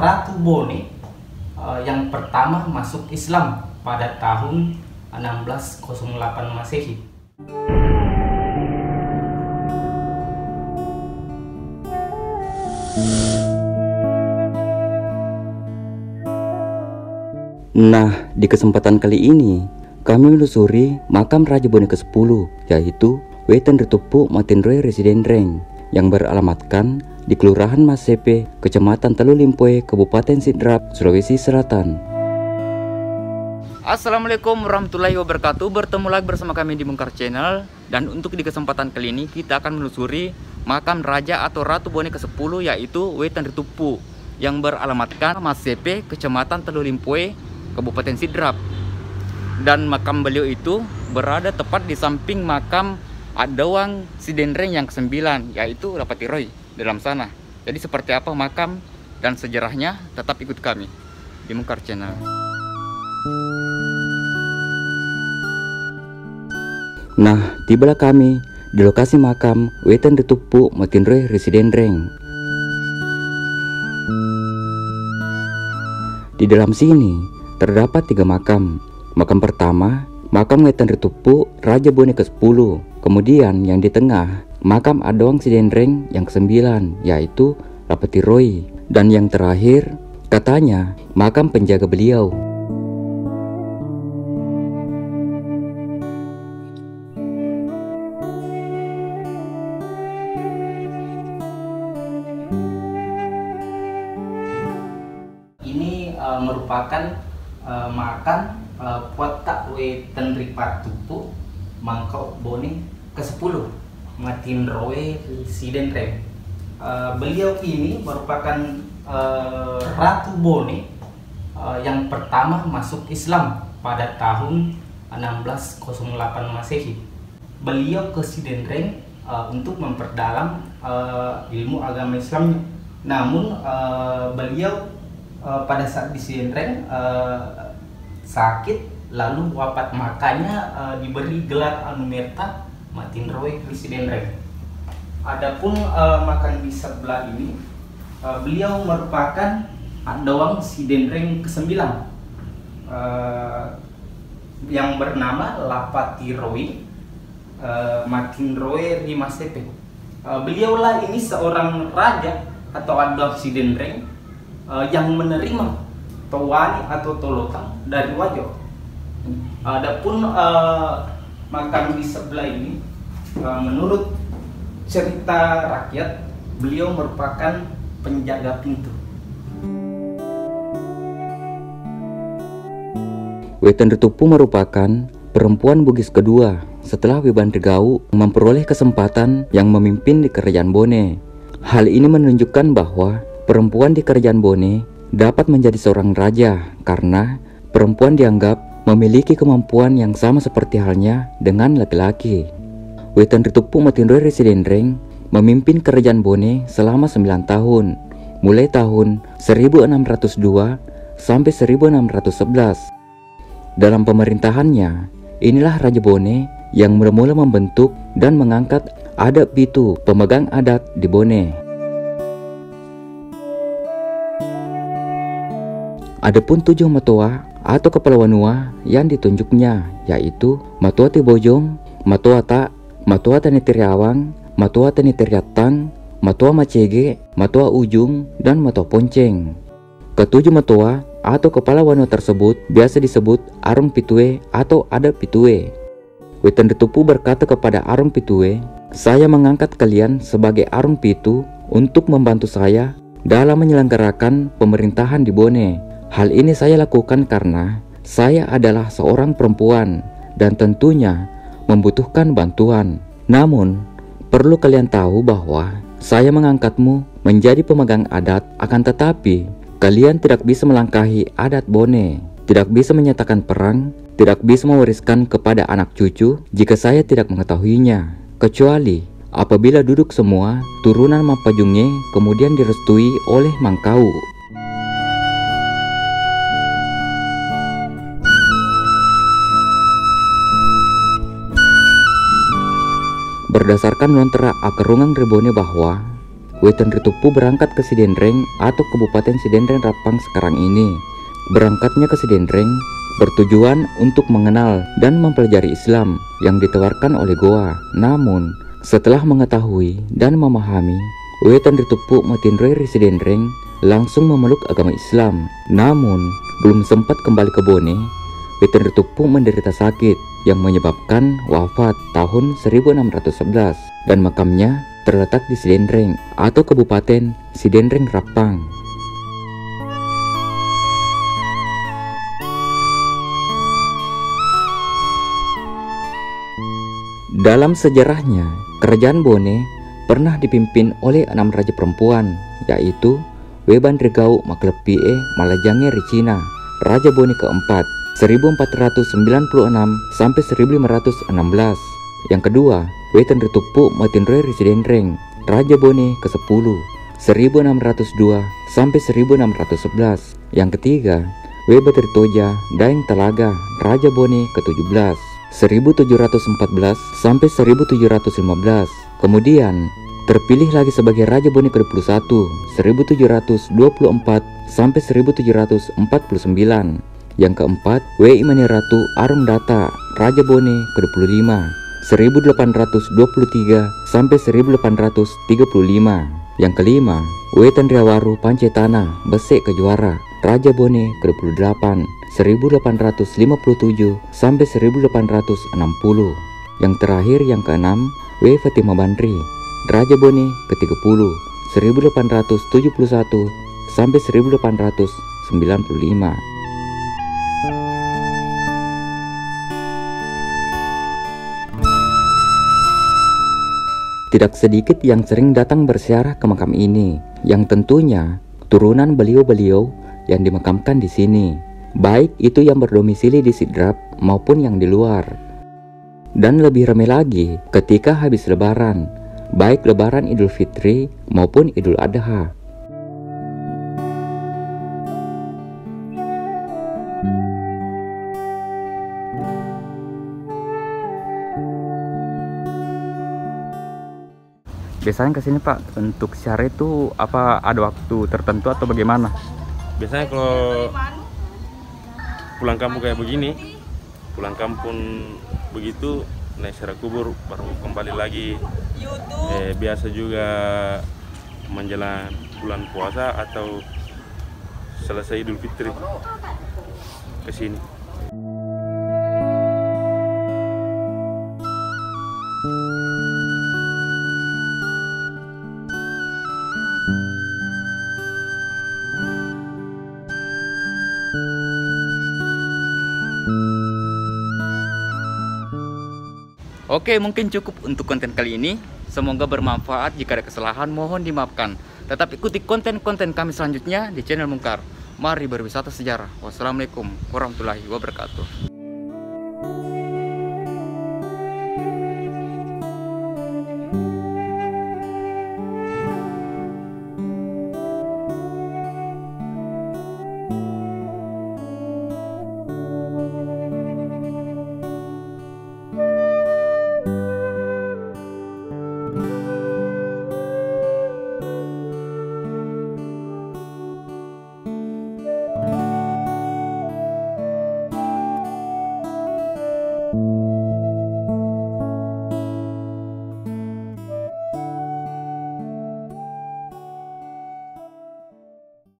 Ratu Bone yang pertama masuk Islam pada tahun 1608 Masehi. Nah, di kesempatan kali ini kami menelusuri makam Raja Bone ke-10, yaitu Wetan Ritupu Matinroe Residen Reng, yang beralamatkan di Kelurahan Masepe, Kecamatan Telu Limpoe, Kabupaten Sidrap, Sulawesi Selatan. Assalamualaikum warahmatullahi wabarakatuh. Bertemu lagi bersama kami di Mungkar Channel. Dan untuk di kesempatan kali ini kita akan menelusuri makam Raja atau Ratu Bone ke-10, yaitu Wetan Ritupu, yang beralamatkan Masepe, Kecamatan Telu Limpoe, Kabupaten Sidrap. Dan makam beliau itu berada tepat di samping makam Adawang Sidenreng yang ke-9, yaitu Rapatiroy dalam sana. Jadi seperti apa makam dan sejarahnya, tetap ikut kami di Mungkar Channel. Nah, tibalah kami di lokasi makam Wetan Ritupu Matinroe Residen Reng. Di dalam sini terdapat 3 makam. Makam pertama, makam Wetan Ritupu Raja Bone ke-10. Kemudian yang di tengah, makam Adawang Sidenreng yang ke-9, yaitu Rapatiroy. Dan yang terakhir, katanya makam penjaga beliau. Ini merupakan makam Puatak Wetan Ritupu Mangkok Bone ke-10 Matinroe Residen Reng. Beliau ini merupakan Ratu Bone yang pertama masuk Islam pada tahun 1608 Masehi. Beliau ke Sidenreng untuk memperdalam ilmu agama Islamnya. Namun beliau pada saat di Sidenreng sakit lalu wafat, makanya diberi gelar Anumerta Matinroe Residen Reng. Adapun makam di sebelah ini, beliau merupakan Adawang Sidenreng ke-9 yang bernama Rapatiroy Matinroe Rimasepe. Beliaulah ini seorang raja atau Adawang Sidenreng yang menerima towani atau tolotang dari Wajo. Adapun makam di sebelah ini, menurut cerita rakyat, beliau merupakan penjaga pintu. Wetan Ritupu merupakan perempuan Bugis kedua setelah Wiban Regau memperoleh kesempatan yang memimpin di Kerajaan Bone. Hal ini menunjukkan bahwa perempuan di Kerajaan Bone dapat menjadi seorang raja karena perempuan dianggap memiliki kemampuan yang sama seperti halnya dengan laki-laki. Wetan Ritupu Matinroe Residen Reng memimpin Kerajaan Bone selama 9 tahun, mulai tahun 1602 sampai 1611. Dalam pemerintahannya, inilah Raja Bone yang mula-mula membentuk dan mengangkat adat Pitu, pemegang adat di Bone. Adapun 7 matua atau kepala wanua yang ditunjuknya, yaitu Matua Tibojong, Matua Tak, Matua Tanitiriawang, Matua Tanitiriatang, Matua Macege, Matua Ujung, dan Matua Ponceng. Ketujuh matua atau kepala wanua tersebut biasa disebut Arung Pitue atau adat Pitue. Wetan Ritupu berkata kepada Arung Pitue, "Saya mengangkat kalian sebagai Arung Pitu untuk membantu saya dalam menyelenggarakan pemerintahan di Bone. Hal ini saya lakukan karena saya adalah seorang perempuan dan tentunya membutuhkan bantuan. Namun, perlu kalian tahu bahwa saya mengangkatmu menjadi pemegang adat, akan tetapi kalian tidak bisa melangkahi adat Bone, tidak bisa menyatakan perang, tidak bisa mewariskan kepada anak cucu jika saya tidak mengetahuinya, kecuali apabila duduk semua turunan Mapajunge kemudian direstui oleh Mangkau." Berdasarkan Lontera Akerungang Rebone bahwa Wetan Ritupu berangkat ke Sidenreng atau Kabupaten Sidenreng Rapang sekarang ini. Berangkatnya ke Sidenreng bertujuan untuk mengenal dan mempelajari Islam yang ditawarkan oleh Goa. Namun, setelah mengetahui dan memahami, Wetan Ritupu Matinroi Sidenreng langsung memeluk agama Islam. Namun, belum sempat kembali ke Bone, Wetan Ritupu menderita sakit yang menyebabkan wafat tahun 1611 dan makamnya terletak di Sidenreng atau Kabupaten Sidenreng Rapang. Dalam sejarahnya, Kerajaan Bone pernah dipimpin oleh 6 raja perempuan, yaitu Weban Regau Maklepie Malajange Ricina, Raja Bone keempat, 1496 sampai 1516. Yang kedua, Wetan Ritupu Matinroi Sidenreng, Raja Bone ke-10, 1602 sampai 1611. Yang ketiga, Webat Ritoja Daeng Talaga, Raja Bone ke-17, 1714 sampai 1715. Kemudian terpilih lagi sebagai Raja Bone ke-21, 1724 sampai 1749. Yang keempat, Wei Maniratu Arung Data, Raja Bone ke-25, 1823 sampai 1835. Yang kelima, Wetan Riawaru Pancetana Besek Kejuara, Raja Bone ke-28, 1857 sampai 1860. Yang terakhir yang keenam, Wei Fatima Bandri, Raja Bone ke-30, 1871 sampai 1895. Tidak sedikit yang sering datang berziarah ke makam ini, yang tentunya turunan beliau-beliau yang dimakamkan di sini, baik itu yang berdomisili di Sidrap maupun yang di luar. Dan lebih ramai lagi ketika habis Lebaran, baik Lebaran Idul Fitri maupun Idul Adha. Biasanya kesini Pak, untuk ziarah itu apa ada waktu tertentu atau bagaimana? Biasanya kalau pulang kampung kayak begini, pulang kampung begitu naik ziarah kubur baru kembali lagi. Biasa juga menjelang bulan puasa atau selesai Idul Fitri ke sini. Oke, mungkin cukup untuk konten kali ini. Semoga bermanfaat. Jika ada kesalahan mohon dimaafkan. Tetap ikuti konten-konten kami selanjutnya di channel Mungkar. Mari berwisata sejarah. Wassalamualaikum warahmatullahi wabarakatuh.